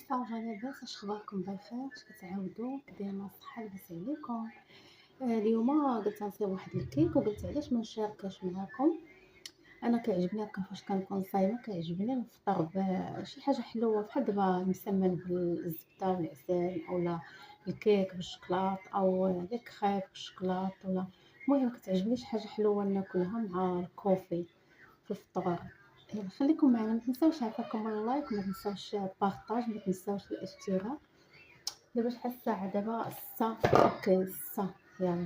صافا لاباس، اش اخباركم؟ بخير؟ اش كتعاودوا؟ دايما الصحه لاباس عليكم؟ اليوم قلت نصيب واحد الكيك وقلت علاش ما نشاركهش معاكم. انا كيعجبني هكا فاش كنكون صايمه، كيعجبني نفطر بشي حاجه حلوه بحال دابا مسمن بالزبده والعسل اولا الكيك بالشكلاط او لي كريب بالشكلاط، ولا المهم كتعجبني شي حاجه حلوه ناكلها مع الكوفي في الفطور. يلا خليكم معنا، ما تنساوش عافاكم اللايك، وما تنساوش بارطاج، ما تنساوش الاشتراك. دابا شحال الساعه؟ دابا 6 اوكي 6. يلا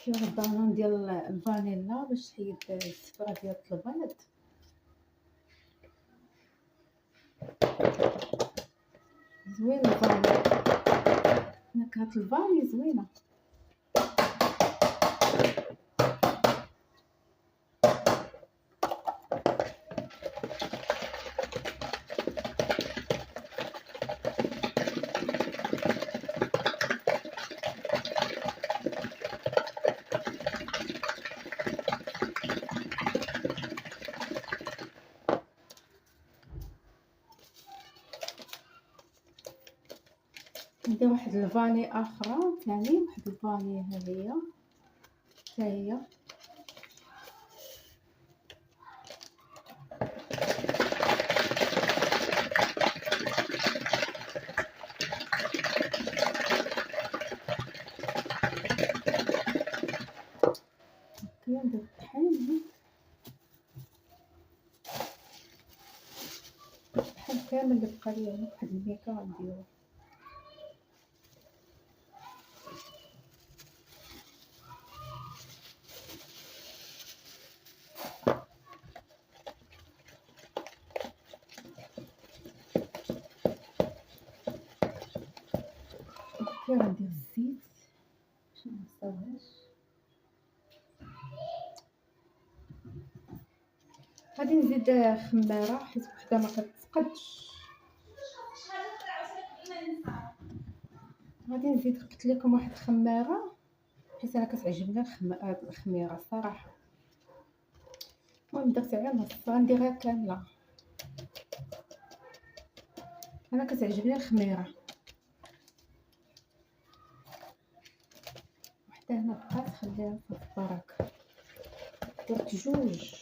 شوف الضانون ديال الفانيلا باش تحيد الزفره ديال البيض. زوين الفاني، نكهه الفاني زوينه. عندي واحد الفاني اخرى ثاني، واحد الفاني ها هي حتى هي. ندير الطحين، الطحين كامل اللي بقى لي هنا، واحد الميكا غنديرو. اوكي غندير الزيت باش منساوهاش. غادي نزيد خماره حيت وحده ما كتسقدش. غادي نزيد، قلت لكم واحد الخماره حيت انا كتعجبني الخميره الصراحه. المهم درت عليها نص، غنديرها كامله، انا كتعجبني الخميره. وحده هنا بقات خليها في البركه، درت جوج.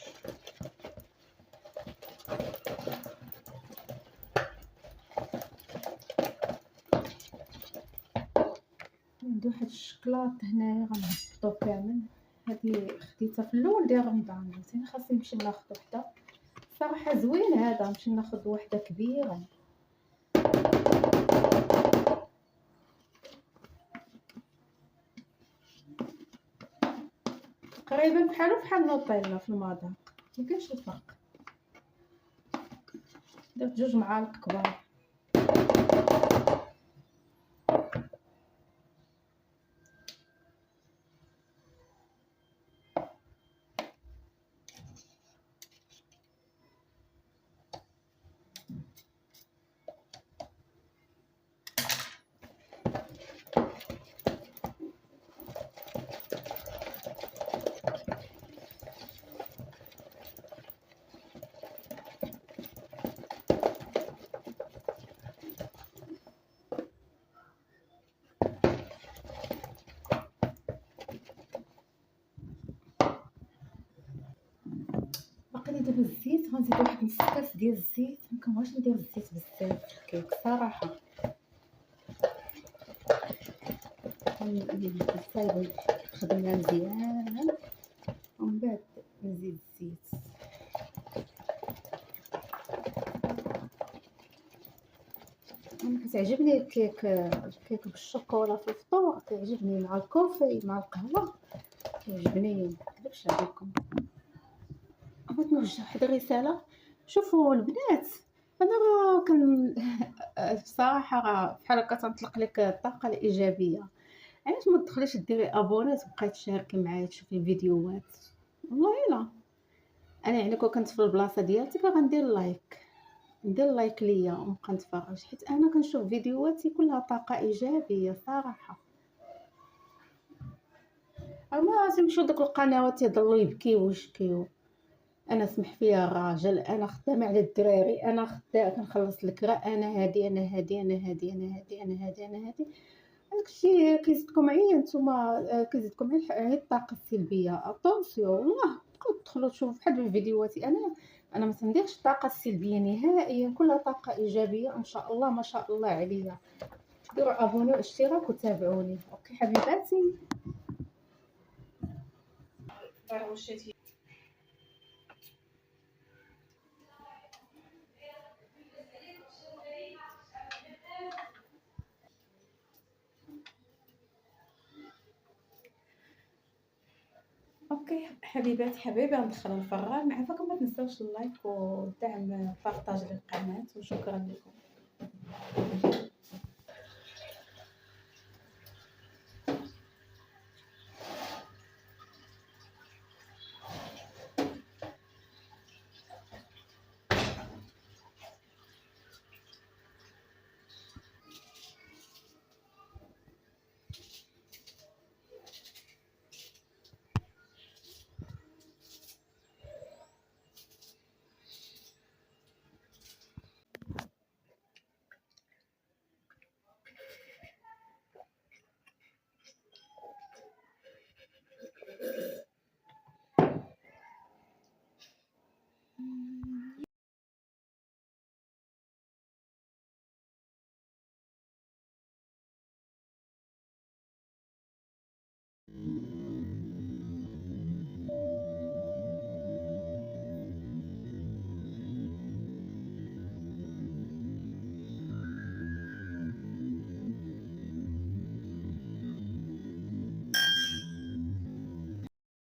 عندي واحد الشكلاط هنايا غنهبطو كامل. هادي خديتها في الاول ديال رمضان، قلت خاصني نمشي ناخذ وحده. صراحه زوين هذا، نمشي ناخذ وحده كبيره. تقريبا بحال نوطيلا في المذاق، مكاينش الفرق. درت جوج معالق كبار. دابا الزيت غنزيد واحد نص كاس ديال الزيت، مكنبغيش ندير الزيت بزاف في الكيك صراحه. غنصايبو نخدمها مزيان ومن بعد نزيد الزيت. انا كتعجبني الكيك بالشوكولا في الفطور، كيعجبني مع الكوفي مع القهوه، كيعجبني مكذبش عليكم. بغيت نوجه واحد الرساله. شوفوا البنات، انا راه بصراحه بحال هكا تنطلق لك الطاقه الايجابيه. علاش ما تدخليش ديري ابوني تبقاي تشاركي معايا تشوفي الفيديوهات؟ والله الا انا يعني كون كنت في البلاصه ديالتك غندير لايك، ندير لايك ليا ونبقى نتفرج، حيت انا كنشوف فيديوهاتي كلها طاقه ايجابيه صراحه. اما تمشيو دوك القنوات يضلوا يبكيو ويشكيو. انا سمح فيا الراجل، انا خدامه على الدراري، انا خدامه كنخلص الكرا، انا هادي انا هادي انا هادي انا هادي انا هادي انا هادي. داكشي كيزيدكم عيا نتوما، كيزيدكم غير الطاقه السلبيه. اطونسيون والله، بقاو تدخلوا تشوفوا بحال من فيديوهاتي. انا ما تنديرش الطاقه السلبيه نهائيا، كلها طاقه ايجابيه ان شاء الله ما شاء الله عليا. ديروا ابوني واشتراك وتابعوني. اوكي حبيباتي. اوكي حبيباتي حبايبي، غندخل الفران. عافاكم ما تنساوش اللايك والدعم، بارطاج للقناه، وشكرا لكم.